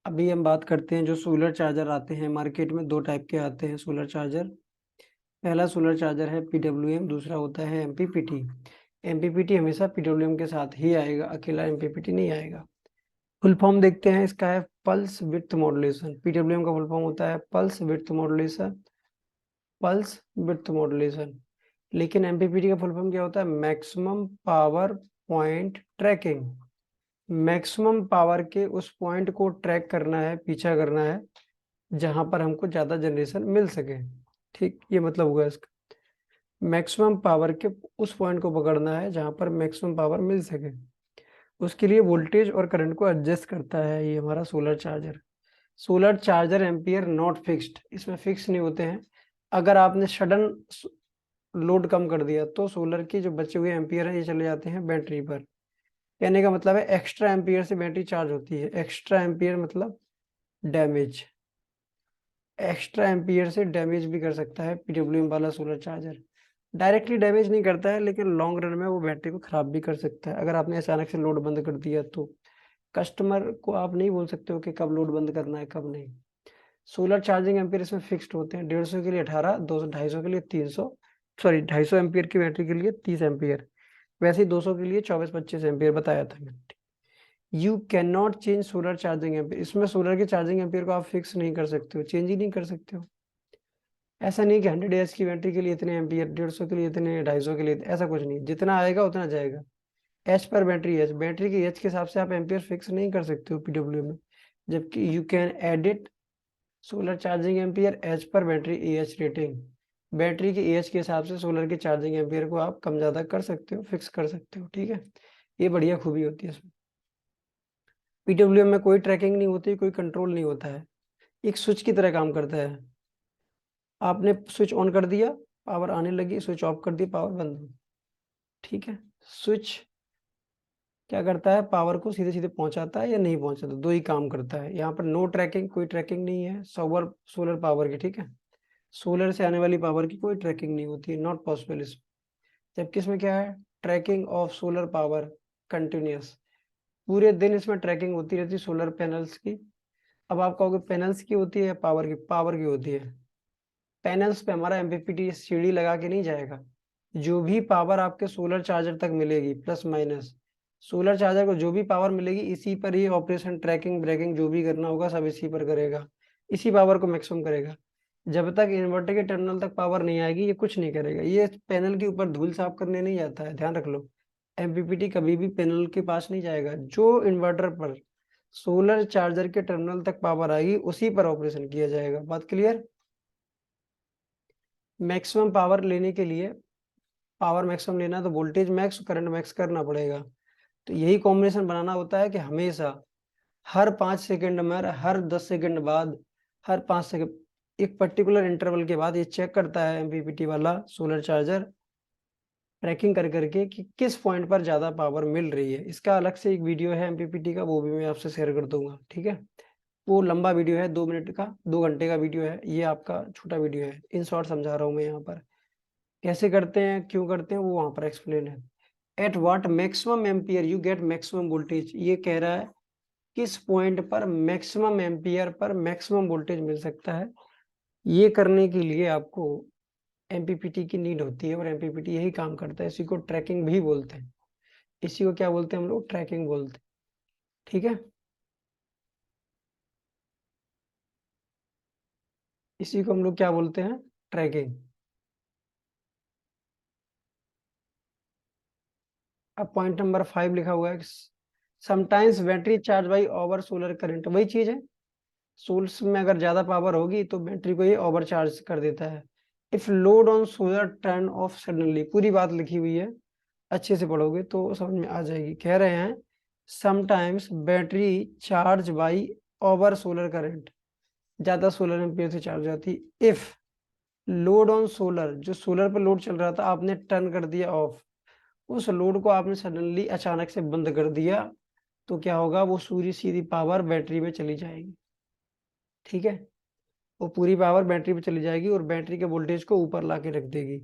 अभी हम बात करते हैं जो सोलर चार्जर आते हैं मार्केट में। दो टाइप के आते हैं सोलर चार्जर। पहला सोलर चार्जर है पीडब्ल्यूएम, दूसरा होता है एमपीपीटी। एमपीपीटी हमेशा पीडब्ल्यूएम के साथ ही आएगा, अकेला एमपीपीटी नहीं आएगा। फुल फॉर्म देखते हैं इसका है पल्स विड्थ मॉड्यूलेशन। पीडब्ल्यूएम का फुल फॉर्म होता है pulse width modulation, pulse width modulation. लेकिन एमपीपीटी का फुल फॉर्म क्या होता है? Maximum power point tracking. Maximum power के उस पॉइंट को ट्रैक करना है, पीछा करना है जहां पर हमको ज्यादा जनरेशन मिल सके। ठीक, ये मतलब हुआ इसका। मैक्सिमम पावर के उस पॉइंट को पकड़ना है जहां पर मैक्सिमम पावर मिल सके। उसके लिए वोल्टेज और करंट को एडजस्ट करता है ये हमारा solar charger. Solar charger ampere not fixed, इसमें फिक्स नहीं होते हैं। अगर आपने सडन लोड कम कर दिया तो सोलर के जो बचे हुए एम्पियर हैं ये चले जाते हैं बैटरी पर। कहने का मतलब है एक्स्ट्रा एम्पियर से बैटरी चार्ज होती है। एक्स्ट्रा एम्पियर मतलब डैमेज। एक्स्ट्रा एम्पियर से डैमेज भी कर सकता है पीडब्ल्यूएम वाला सोलर चार्जर। डायरेक्टली डैमेज नहीं करता है, लेकिन लॉन्ग रन में वो बैटरी को खराब भी कर सकता है अगर आपने अचानक से लोड बंद कर दिया तो। कस्टमर को आप नहीं बोल सकते हो कि कब लोड बंद करना है कब नहीं। सोलर चार्जिंग एम्पियर इसमें फिक्स्ड होते हैं। 150 के लिए 18, 200 250 के लिए 300, सॉरी 250 एम्पियर की बैटरी के लिए 30 एम्पियर। वैसे ही 200 के लिए 24-25 एम्पियर बताया था मैंने। You can not change solar charging ampere. इसमें सोलर के चार्जिंग एम्पियर को आप फिक्स नहीं कर सकते हो, चेंज ही नहीं कर सकते हो। ऐसा नहीं कि 100 एच की बैटरी के लिए इतने एम्पियर, 150 के लिए इतने, 250 के लिए ऐसा कुछ नहीं। जितना आएगा उतना जाएगा। एच पर बैटरी एच, बैटरी की एच के हिसाब से आप एम्पियर फिक्स नहीं कर सकते हो पीडब्ल्यू में। जबकि you can edit solar charging ampere H पर बैटरी एएच रेटिंग। बैटरी के एएच के हिसाब से सोलर के चार्जिंग एम्पियर को आप कम ज्यादा कर सकते हो, फिक्स कर सकते हो। ठीक है, ये बढ़िया खूबी होती है इसमें। पीडब्ल्यूएम में कोई ट्रैकिंग नहीं होती, कोई कंट्रोल नहीं होता है। एक स्विच की तरह काम करता है। आपने स्विच ऑन कर दिया, पावर आने लगी, स्विच ऑफ कर दी, पावर बंद हो। ठीक है, स्विच क्या करता है? पावर को सीधे सीधे पहुंचाता है या नहीं पहुंचाता, दो ही काम करता है। यहाँ पर नो ट्रैकिंग, कोई ट्रैकिंग नहीं है सोलर सोलर पावर की। ठीक है, सोलर से आने वाली पावर की कोई ट्रैकिंग नहीं होती है, नॉट पॉसिबल इसमें। जबकि इसमें क्या है? Tracking of solar power continuous. पूरे दिन इसमें ट्रैकिंग होती रहती है सोलर पैनल्स की। अब आप कहोगे पैनल्स की होती है या पावर की? पावर की होती है। पैनल्स पे हमारा एमपीपीटी सीढ़ी लगा के नहीं जाएगा। जो भी पावर आपके सोलर चार्जर तक मिलेगी प्लस माइनस, सोलर चार्जर को जो भी पावर मिलेगी इसी पर ही ऑपरेशन, ट्रैकिंग, ब्रेकिंग जो भी करना होगा सब इसी पर करेगा। इसी पावर को मैक्सिमम करेगा। जब तक इन्वर्टर के टर्मिनल तक पावर नहीं आएगी ये कुछ नहीं करेगा। ये पैनल के ऊपर धूल साफ करने नहीं जाता है, ध्यान रख लो। एमपीपीटी कभी भी पैनल के पास नहीं जाएगा। जो इन्वर्टर पर सोलर चार्जर के टर्मिनल तक पावर आएगी उसी पर ऑपरेशन किया जाएगा। बात क्लियर? मैक्सिमम पावर लेने के लिए, पावर मैक्सिमम लेना है तो वोल्टेज मैक्स, करंट मैक्स करना पड़ेगा। तो यही कॉम्बिनेशन बनाना होता है कि हमेशा हर 5 सेकंड में, हर 10 सेकंड बाद, हर 5 सेकंड, एक पर्टिकुलर इंटरवल के बाद ये चेक करता है एमपीपीटी वाला सोलर चार्जर, ट्रैकिंग कर करके कि किस पॉइंट पर ज्यादा पावर मिल रही है। इसका अलग से एक वीडियो है एमपीपीटी का, वो भी मैं आपसे शेयर कर दूंगा। ठीक है, वो लंबा वीडियो है, 2 मिनट का, 2 घंटे का वीडियो है। ये आपका छोटा वीडियो है, इन शॉर्ट समझा रहा हूँ मैं यहाँ पर। कैसे करते हैं, क्यों करते हैं, वो वहां पर एक्सप्लेन है। At what maximum ampere you get maximum voltage, ये कह रहा है किस पॉइंट पर maximum ampere per maximum voltage मिल सकता है। ये करने के लिए आपको एमपीपीटी की नीड होती है, और एमपीपीटी यही काम करता है। इसी को ट्रैकिंग भी बोलते हैं। इसी को क्या बोलते हैं हम लोग? ट्रैकिंग बोलते हैं। ठीक है, इसी को हम लोग क्या बोलते हैं? ट्रैकिंग। अब पॉइंट नंबर 5 लिखा हुआ है, sometimes battery charge by over solar current. वही चीज है, सोर्स में अगर ज्यादा पावर होगी तो बैटरी को ये ओवर चार्ज कर देता है। If load on solar turn off suddenly, पूरी बात लिखी हुई है, अच्छे से पढ़ोगे तो समझ में आ जाएगी। कह रहे हैं sometimes battery charge by over solar current, ज्यादा सोलर एम्पियर से चार्ज जाती। इफ लोड ऑन सोलर, जो सोलर पर लोड चल रहा था आपने टर्न कर दिया ऑफ, उस लोड को आपने सडनली अचानक से बंद कर दिया, तो क्या होगा? वो सूरी सीधी पावर बैटरी में चली जाएगी। ठीक है, वो पूरी पावर बैटरी पे चली जाएगी और बैटरी के वोल्टेज को ऊपर ला के रख देगी।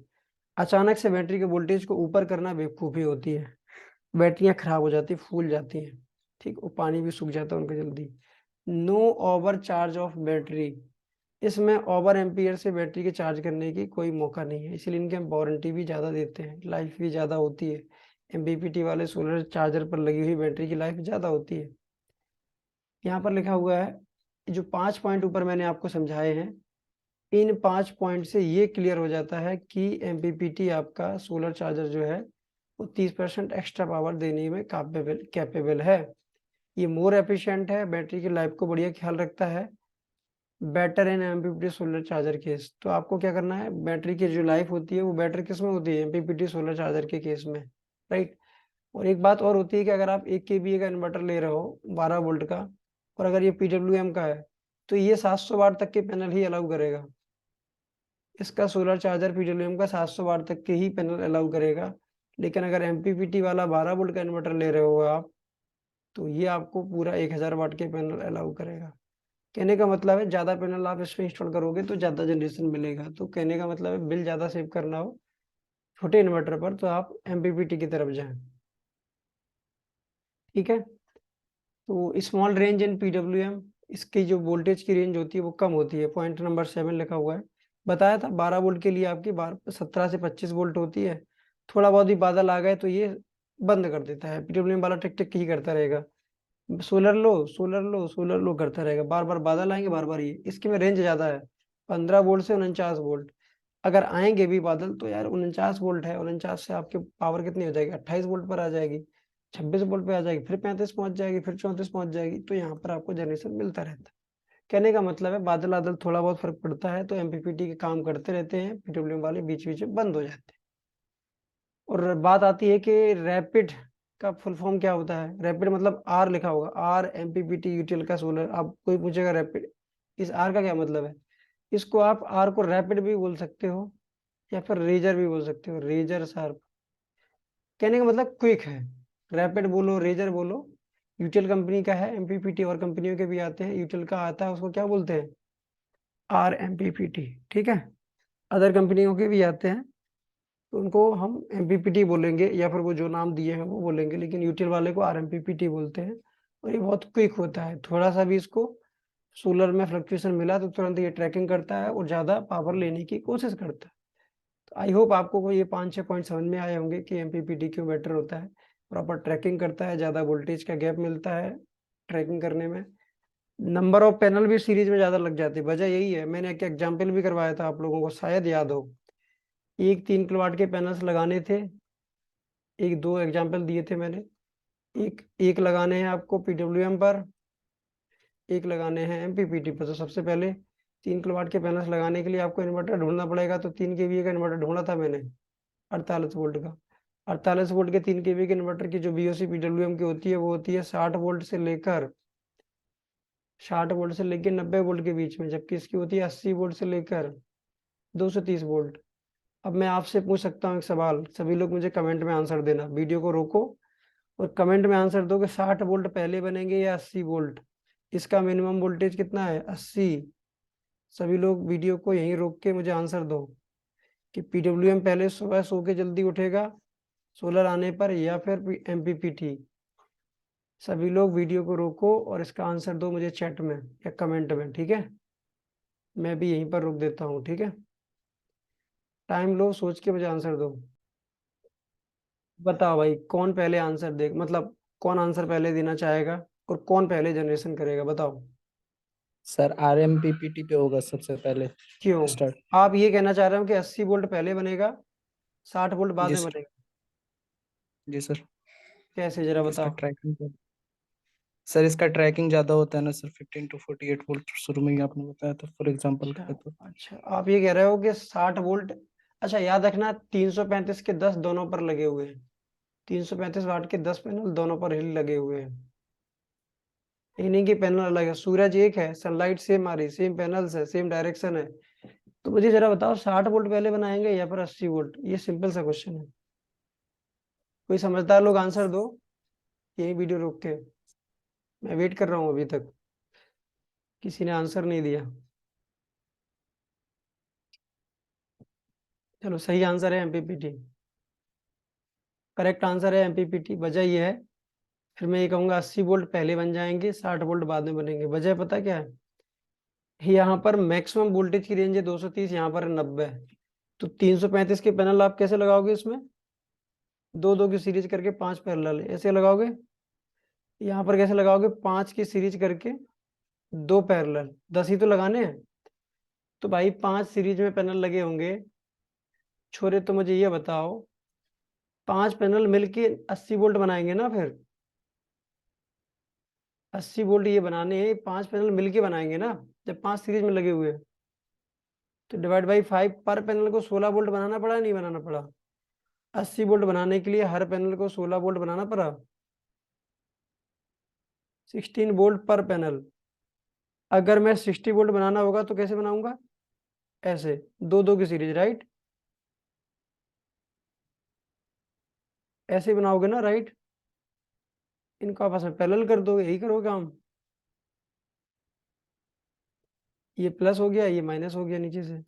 अचानक से बैटरी के वोल्टेज को ऊपर करना बेवकूफ़ी होती है। बैटरियां खराब हो जाती, फूल जाती हैं। ठीक, वो पानी भी सूख जाता है उनका जल्दी। No over charge of battery, इसमें ओवर एम्पियर से बैटरी के चार्ज करने की कोई मौका नहीं है, इसलिए इनके हम वारंटी भी ज़्यादा देते हैं, लाइफ भी ज़्यादा होती है। एमपीपीटी वाले सोलर चार्जर पर लगी हुई बैटरी की लाइफ ज़्यादा होती है। यहाँ पर लिखा हुआ है, जो 5 पॉइंट ऊपर मैंने आपको समझाए हैं, इन 5 पॉइंट से ये क्लियर हो जाता है कि एमपीपीटी आपका सोलर चार्जर जो है वो 30% एक्स्ट्रा पावर देने में कैपेबल है। ये मोर एफिशिएंट है, बैटरी की लाइफ को बढ़िया ख्याल रखता है, better in MPPT solar charger case. तो आपको क्या करना है, बैटरी की जो लाइफ होती है वो बेटर किस में होती है, एमपीपीटी सोलर चार्जर के केस में, राइट। और एक बात और होती है कि अगर आप 1 kVA का इन्वर्टर ले रहे हो 12 वोल्ट का, और अगर ये पीडब्ल्यूएम का है, तो ये 700 वाट तक के पैनल ही अलाउ करेगा। इसका सोलर चार्जर पीडब्ल्यूएम का 700 वाट तक के ही पैनल अलाउ करेगा। लेकिन अगर एमपीपीटी वाला 12 वोल्ट का इन्वर्टर ले रहे हो आप, तो ये आपको पूरा 1000 वाट के पैनल अलाउ करेगा। कहने का मतलब है ज़्यादा पैनल आप इसमें इंस्टॉल करोगे तो ज़्यादा जनरेशन मिलेगा। तो कहने का मतलब है बिल ज़्यादा सेव करना हो छोटे इन्वर्टर पर, तो आप एमपीपीटी की तरफ जाएं, ठीक है। तो स्मॉल रेंज इन पीडब्ल्यूएम, इसकी जो वोल्टेज की रेंज होती है वो कम होती है, पॉइंट नंबर 7 लिखा हुआ है। बताया था 12 वोल्ट के लिए आपकी 17 से 25 वोल्ट होती है। थोड़ा बहुत भी बादल आ गए तो ये बंद कर देता है, पीडब्ल्यूएम वाला टिक टिक ही करता रहेगा, सोलर लो सोलर लो सोलर लो करता रहेगा, बार बार बादल आएंगे, बार बार ये। इसकी में रेंज ज्यादा है, 15 वोल्ट से 49 वोल्ट। अगर आएंगे भी बादल तो यार 49 वोल्ट है, 49 से आपके पावर कितनी हो जाएगी, 28 वोल्ट पर आ जाएगी, 26 वोल्ट पे आ जाएगी, फिर 35 पहुंच जाएगी, फिर 34 पहुंच जाएगी। तो यहाँ पर आपको जनरेशन मिलता रहता है। कहने का मतलब है बादल बादल थोड़ा बहुत फर्क पड़ता है तो एमपीपीटी के काम करते रहते हैं, पीडब्ल्यूएम वाले बीच बीच में बंद हो जाते हैं। और बात आती है कि रैपिड का फुल फॉर्म क्या होता है। रैपिड मतलब आर लिखा होगा, आर एमपीपीटी यूटीएल का सोलर। अब कोई पूछेगा रैपिड, इस आर का क्या मतलब है। इसको आप आर को रैपिड भी बोल सकते हो या फिर रेजर भी बोल सकते हो, रेजर शार्प। कहने का मतलब क्विक है, रैपिड बोलो रेजर बोलो। यूटीएल कंपनी का है, एमपीपीटी और कंपनियों के भी आते हैं, यूटीएल का आता है उसको क्या बोलते हैं, आर एमपीपीटी, ठीक है। अदर कंपनियों के भी आते हैं तो उनको हम एमपीपीटी बोलेंगे या फिर वो जो नाम दिए हैं वो बोलेंगे, लेकिन यूटीएल वाले को आरएमपीपीटी बोलते हैं। और ये बहुत क्विक होता है, थोड़ा सा भी इसको सोलर में फ्लक्चुएशन मिला तो तुरंत ये ट्रैकिंग करता है और ज़्यादा पावर लेने की कोशिश करता है। तो आई होप आपको को ये 5-6 पॉइंट समझ में आए होंगे कि एमपीपीटी क्यों बेटर होता है। प्रॉपर ट्रैकिंग करता है, ज़्यादा वोल्टेज का गैप मिलता है ट्रैकिंग करने में, नंबर ऑफ पैनल भी सीरीज में ज़्यादा लग जाते हैं। वजह यही है, मैंने एक एग्जाम्पल भी करवाया था आप लोगों को, शायद याद हो। एक 3 किलोवाट के पैनल्स लगाने थे, एक दो एग्जाम्पल दिए थे मैंने। एक एक लगाने हैं आपको पीडब्ल्यूएम पर, एक लगाने हैं एमपीपीटी पर। तो सबसे पहले 3 किलोवाट के पैनल्स लगाने के लिए आपको इन्वर्टर ढूंढना पड़ेगा। तो 3 kVA का इन्वर्टर ढूंढा था मैंने, 48 वोल्ट का। 48 वोल्ट के 3 kVA के इन्वर्टर की जो बीओसी पीडब्ल्यूएम की होती है वो होती है 60 वोल्ट से लेकर 90 वोल्ट के बीच में, जबकि इसकी होती है 80 वोल्ट से लेकर 230 वोल्ट। अब मैं आपसे पूछ सकता हूँ एक सवाल, सभी लोग मुझे कमेंट में आंसर देना, वीडियो को रोको और कमेंट में आंसर दो कि 60 वोल्ट पहले बनेंगे या 80 वोल्ट। इसका मिनिमम वोल्टेज कितना है, 80। सभी लोग वीडियो को यहीं रोक के मुझे आंसर दो कि पीडब्ल्यूएम पहले सुबह सो के जल्दी उठेगा सोलर आने पर या फिर एमपीपीटी। सभी लोग वीडियो को रोको और इसका आंसर दो मुझे चैट में या कमेंट में, ठीक है। मैं भी यहीं पर रोक देता हूँ, ठीक है। टाइम लो, सोच के मुझे आंसर दो। बताओ भाई कौन पहले आंसर दे, मतलब कौन आंसर पहले देना चाहेगा और कौन पहले जनरेशन करेगा, बताओ। सर आरएमपीपीटी पे होगा सबसे पहले क्यों, स्टार्ट। आप ये कहना चाह रहे हो कि 80 वोल्ट पहले बनेगा 60 वोल्ट बाद जी में सर। बनेगा, जी सर। कैसे जरा इसका बताओ। ट्रैकिंग, सर इसका ट्रैकिंग ज्यादा होता है ना सर, 15 to 48 वोल्ट शुरू में ही आपने बताया था, फॉर एग्जांपल अच्छा, करें तो। अच्छा आप ये कह रहे हो कि 60 वोल्ट। अच्छा याद रखना 335 के 10 दोनों पर लगे हुए हैं, 335 वाट के 10 पैनल दोनों पर ही लगे हुए हैं। इन्हीं के पैनल अलग है, सूरज एक है, सनलाइट सेम आ रही, सेम पैनल्स है, सेम डायरेक्शन है। तो मुझे जरा बताओ 60 वोल्ट पहले बनाएंगे या फिर 80 वोल्ट, ये सिंपल सा क्वेश्चन है। कोई समझदार लोग आंसर दो, यही वीडियो रोक के। मैं वेट कर रहा हूँ अभी तक, किसी ने आंसर नहीं दिया। चलो सही आंसर है एमपीपीटी, करेक्ट आंसर है एमपीपीटी। वजह यह है फिर मैं ये कहूँगा 80 वोल्ट पहले बन जाएंगे, 60 वोल्ट बाद में बनेंगे। वजह पता क्या है, यहाँ पर मैक्सिमम वोल्टेज की रेंज है 230, यहाँ पर है 90। तो 335 के पैनल आप कैसे लगाओगे इसमें, दो दो की सीरीज करके 5 पैरेलल ऐसे लगाओगे। यहाँ पर कैसे लगाओगे, 5 की सीरीज करके 2 पैरेलल, 10 ही तो लगाने हैं। तो भाई 5 सीरीज में पैनल लगे होंगे। छोरे तो मुझे ये बताओ, 5 पैनल मिलके 80 वोल्ट बनाएंगे ना, फिर 80 वोल्ट ये बनाने हैं, 5 पैनल मिलके बनाएंगे ना, जब 5 सीरीज में लगे हुए हैं। तो डिवाइड बाई 5, पर पैनल को 16 वोल्ट बनाना पड़ा, नहीं बनाना पड़ा। 80 वोल्ट बनाने के लिए हर पैनल को 16 वोल्ट बनाना पड़ा, 16 वोल्ट पर पैनल। अगर मैं 60 वोल्ट बनाना होगा तो कैसे बनाऊंगा, ऐसे दो दो की सीरीज, राइट, ऐसे बनाओगे ना, राइट। इनको आपस में पैरेलल कर दो, यही करोगे काम। ये प्लस हो गया, ये माइनस हो गया नीचे से।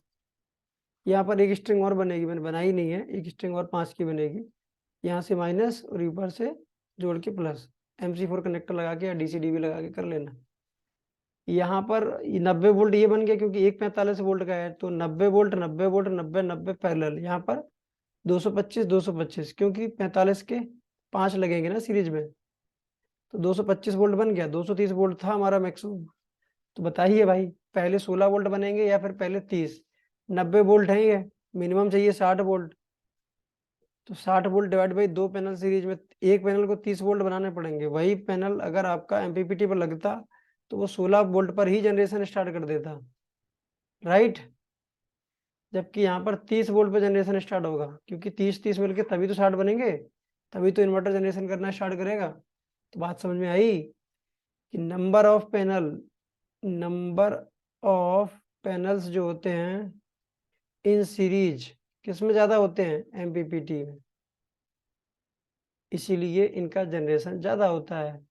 यहाँ पर एक स्ट्रिंग और बनेगी, मैंने बनाई नहीं है, एक स्ट्रिंग और 5 की बनेगी। यहाँ से माइनस और ऊपर से जोड़ के प्लस, MC4 कनेक्टर लगा के या DCDB लगा के कर लेना। यहाँ पर 90 वोल्ट ये बन गया, क्योंकि एक 45 वोल्ट का है, तो 90 वोल्ट 90 वोल्ट 90 90 पैरेलल। यहाँ पर 225 225, क्योंकि 45 के 5 लगेंगे ना सीरीज में, तो 225 वोल्ट बन गया। 230 वोल्ट था हमारा मैक्सिमम। तो बताइए भाई, पहले 16 वोल्ट बनेंगे या फिर पहले 30? 90 वोल्ट है ये, मिनिमम चाहिए 60 वोल्ट। तो 60 volt divide by 2 panel series में, एक पैनल को 30 वोल्ट बनाने पड़ेंगे। वही पैनल अगर आपका MPPT पर लगता तो वो 16 वोल्ट पर ही जनरेशन स्टार्ट कर देता, राइट। जबकि यहाँ पर 30 वोल्ट पर जनरेशन स्टार्ट होगा, क्योंकि 30 30 मिलके तभी तो 60 बनेंगे, तभी तो इन्वर्टर जनरेशन करना स्टार्ट करेगा। तो बात समझ में आई कि नंबर ऑफ पैनल्स जो होते हैं इन सीरीज किस में ज्यादा होते हैं, MPPT में, इसीलिए इनका जनरेशन ज्यादा होता है।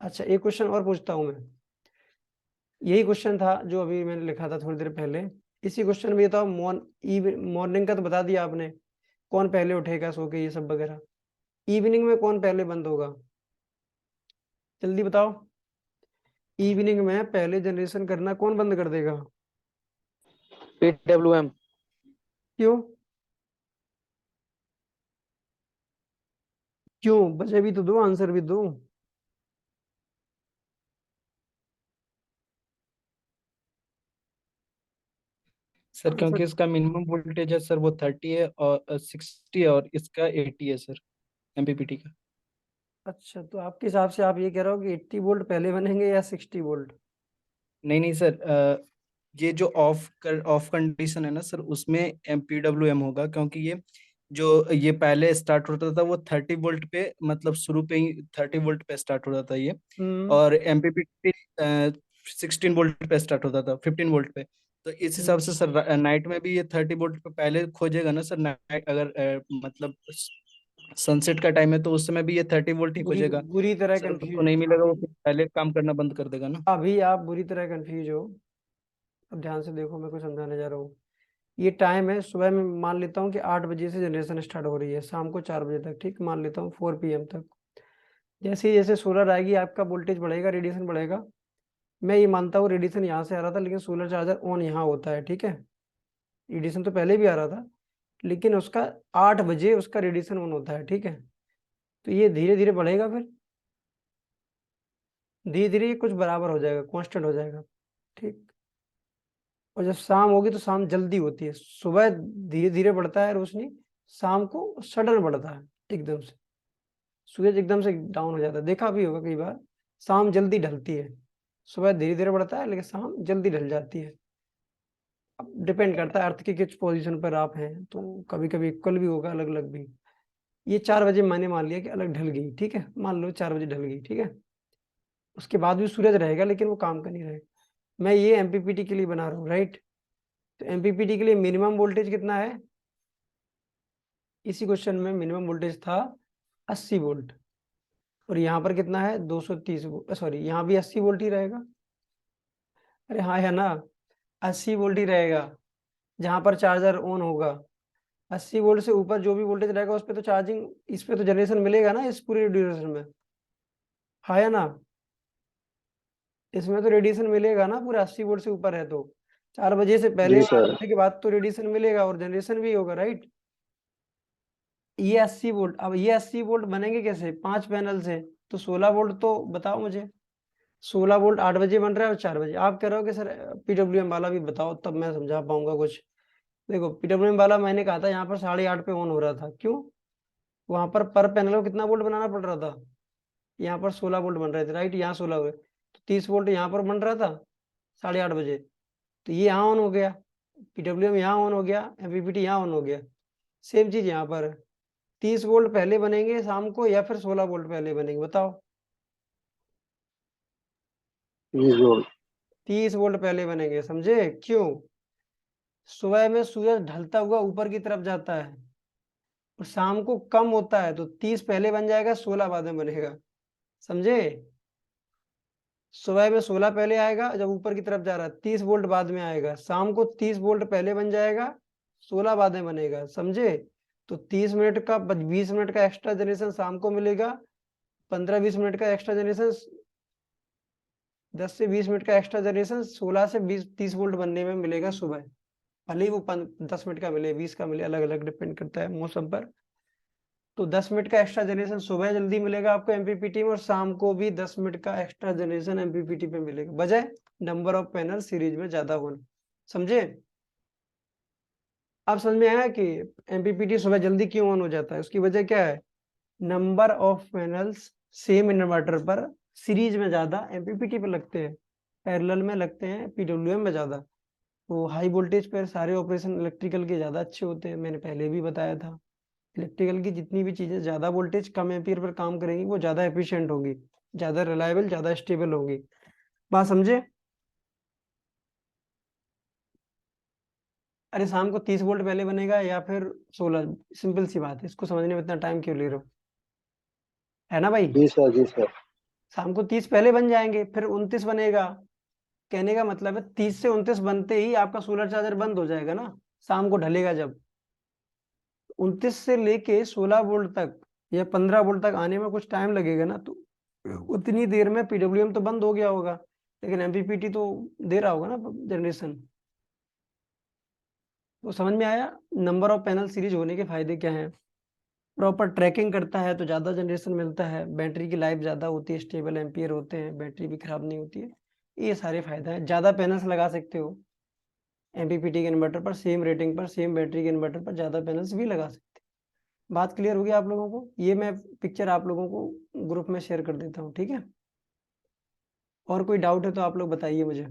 अच्छा, एक क्वेश्चन और पूछता हूं मैं। यही क्वेश्चन था जो अभी मैंने लिखा था थोड़ी देर पहले। इसी क्वेश्चन में ये था, मॉर्निंग का तो बता दिया आपने, कौन पहले उठेगा सो के, ये सब वगैरह। इवनिंग में कौन पहले बंद होगा, जल्दी बताओ। इवनिंग में पहले जनरेशन करना कौन बंद कर देगा, PWM। क्यों, क्यों, वजह भी तो दो, आंसर भी दो। Sir answer. क्योंकि इसका मिनिमम वोल्टेज है सर वो 30 है और 60 है, और इसका 80 है सर, MPPT का। अच्छा, तो आपके हिसाब से आप ये कह रहे हो कि 80 वोल्ट पहले बनेंगे या 60 वोल्ट? नहीं नहीं सर, ये जो ऑफ कंडीशन है ना सर, उसमें MPWM होगा, क्योंकि ये जो ये पहले स्टार्ट होता था वो 30 वोल्ट पे, मतलब शुरू पे ही 30 वोल्ट पे स्टार्ट होता था ये। हम्म। और MPPT 16 वोल्ट पे स्टार्ट होता था, 15 वोल्ट पे। तो इस हिसाब हम्म। से सर नाइट में भी ये 30 वोल्ट पे पहले खोजेगा ना सर, नाइट अगर मतलब सनसेट का टाइम है तो उस समय भी ये 30 वोल्ट ही बुरी खोजेगा। बुरी तरह सर उसको कंफ्यूज नहीं मिलेगा, अभी। वो फिर पहले काम करना बंद कर देगा ना। अभी आप बुरी तरह कंफ्यूज हो। अब ध्यान से देखो, मैं कुछ समझाने जा रहा हूँ। ये टाइम है, सुबह में मान लेता हूँ कि 8 बजे से जनरेशन स्टार्ट हो रही है, शाम को 4 बजे तक, ठीक, मान लेता हूँ 4 PM तक। जैसे ही जैसे सोलर आएगी आपका वोल्टेज बढ़ेगा, रेडिएशन बढ़ेगा। मैं ये मानता हूँ रेडिएशन यहाँ से आ रहा था, लेकिन सोलर चार्जर ऑन यहाँ होता है, ठीक है। रेडिएशन तो पहले भी आ रहा था, लेकिन उसका 8 बजे उसका रेडिएशन ऑन होता है, ठीक है। तो ये धीरे धीरे बढ़ेगा, फिर धीरे धीरे ये कुछ बराबर हो जाएगा, कांस्टेंट हो जाएगा, ठीक। और जब शाम होगी तो शाम जल्दी होती है, सुबह धीरे धीरे बढ़ता है रोशनी, शाम को सडन बढ़ता है एकदम से। सूरज एकदम से डाउन हो जाता है, देखा भी होगा कई बार। शाम जल्दी ढलती है, सुबह धीरे धीरे बढ़ता है लेकिन शाम जल्दी ढल जाती है। अब डिपेंड करता है अर्थ की किस पोजीशन पर आप हैं, तो कभी कभी इक्वल भी होगा, अलग अलग भी। ये 4 बजे मैंने मान लिया कि अलग ढल गई, ठीक है, मान लो 4 बजे ढल गई, ठीक है। उसके बाद भी सूरज रहेगा लेकिन वो काम का नहीं रहेगा। मैं ये MPPT के लिए बना रहा हूँ, राइट। तो MPPT के लिए मिनिमम वोल्टेज कितना है, इसी क्वेश्चन में मिनिमम वोल्टेज था 80 वोल्ट। और यहाँ पर कितना है, 230, सॉरी, यहाँ भी 80 वोल्ट ही रहेगा। अरे हाँ, है ना, 80 वोल्ट ही रहेगा जहाँ पर चार्जर ऑन होगा। 80 वोल्ट से ऊपर जो भी वोल्टेज रहेगा उस पर तो चार्जिंग, इस पे तो जनरेशन मिलेगा ना इस पूरी ड्यूरेशन में। हाँ या ना? इसमें तो रेडिएशन मिलेगा ना, पूरा 80 वोल्ट से ऊपर है तो 4 बजे से पहले जी 8 सर। बजे के बाद तो रेडिएशन मिलेगा और जनरेशन भी होगा, राइट। ये 80 वोल्ट, अब ये 80 वोल्ट बनेंगे कैसे? 5 पैनल से, तो 16 वोल्ट तो बताओ मुझे। 16 वोल्ट 8 बजे बन रहा है और 4 बजे। आप कह रहे हो कि सर पीडब्ल्यूएम वाला भी बताओ, तब मैं समझा पाऊंगा कुछ। देखो पीडब्ल्यूएम वाला मैंने कहा था यहाँ पर 8:30 पे ऑन हो रहा था, क्यों? वहां पर पैनल को कितना वोल्ट बनाना पड़ रहा था? यहाँ पर 16 वोल्ट बन रहे थे, राइट, यहाँ 16 हुए तो 30 वोल्ट यहाँ पर बन रहा था 8:30 बजे। तो ये यहाँ ऑन हो गया, पीडब्ल्यूएम यहाँ ऑन हो गया, एमपीपीटी यहाँ ऑन हो गया। सेम चीज यहाँ पर है। 30 वोल्ट पहले बनेंगे शाम को या फिर 16 वोल्ट पहले बनेंगे, बताओ। 20 वोल्ट। 30 वोल्ट पहले बनेंगे, समझे क्यों? सुबह में सूरज ढलता हुआ ऊपर की तरफ जाता है और शाम को कम होता है, तो 30 पहले बन जाएगा, 16 बाद में बनेगा, समझे? सुबह में 16 पहले आएगा जब ऊपर की तरफ जा रहा है, 30 वोल्ट बाद में आएगा। शाम को 30 वोल्ट पहले बन जाएगा, 16 बाद में बनेगा, समझे? तो 30 मिनट का 20 मिनट का एक्स्ट्रा जनरेशन शाम को मिलेगा, 15-20 मिनट का एक्स्ट्रा जनरेशन, 10 से 20 मिनट का एक्स्ट्रा जनरेशन 16 से 20-30 वोल्ट बनने में मिलेगा सुबह। भले ही वो 10 मिनट का मिले, 20 का मिले, अलग अलग डिपेंड करता है मौसम पर। तो 10 मिनट का एक्स्ट्रा जनरेशन सुबह जल्दी मिलेगा आपको एमपीपीटी में, और शाम को भी 10 मिनट का एक्स्ट्रा जनरेशन एमपीपीटी पे मिलेगा, बजाय नंबर ऑफ पैनल सीरीज में ज्यादा होना, समझे? अब समझ में आया कि एमपीपीटी सुबह जल्दी क्यों ऑन हो जाता है? उसकी वजह क्या है? Number of panels same inverter पर सीरीज में ज्यादा एमपीपीटी पे लगते हैं, पैरेलल में लगते हैं पीडब्ल्यूएम में ज्यादा। तो हाई वोल्टेज पर सारे ऑपरेशन इलेक्ट्रिकल के ज्यादा अच्छे होते हैं, मैंने पहले भी बताया था। इलेक्ट्रिकल की जितनी भी चीजें ज्यादा वोल्टेज कम एम्पियर पर काम करेंगी वो ज्यादा एफिशिएंट होंगी, ज्यादा रिलायबल, ज्यादा स्टेबल होंगी। बात समझे? अरे शाम को 30 वोल्ट पहले बनेगा या फिर 16, सिंपल सी बात है, इसको समझने में इतना टाइम क्यों ले रहे हो? है ना भाई? जी सर। जी सर। शाम को 30 पहले बन जाएंगे, फिर 29 बनेगा। कहने का मतलब है 30 से 29 बनते ही आपका सोलर चार्जर बंद हो जाएगा ना, शाम को ढलेगा जब। 29 से लेके 16 वोल्ट तक या 15 वोल्ट तक आने में कुछ टाइम लगेगा ना, तो उतनी देर में पीडब्ल्यूएम तो बंद हो गया होगा, लेकिन एमपीपीटी तो दे रहा होगा ना जनरेशन। तो समझ में आया नंबर ऑफ पैनल सीरीज होने के फायदे क्या हैं? प्रॉपर ट्रैकिंग करता है तो ज़्यादा जनरेशन मिलता है, बैटरी की लाइफ ज़्यादा होती है, स्टेबल एम्पियर होते हैं, बैटरी भी खराब नहीं होती है। ये सारे फायदे हैं। ज़्यादा पैनल्स लगा सकते हो एमपीपीटी के इन्वर्टर पर, सेम रेटिंग पर, सेम बैटरी के इन्वर्टर पर ज़्यादा पैनल्स भी लगा सकते हैं। बात क्लियर होगी आप लोगों को? ये मैं पिक्चर आप लोगों को ग्रुप में शेयर कर देता हूँ, ठीक है? और कोई डाउट है तो आप लोग बताइए मुझे।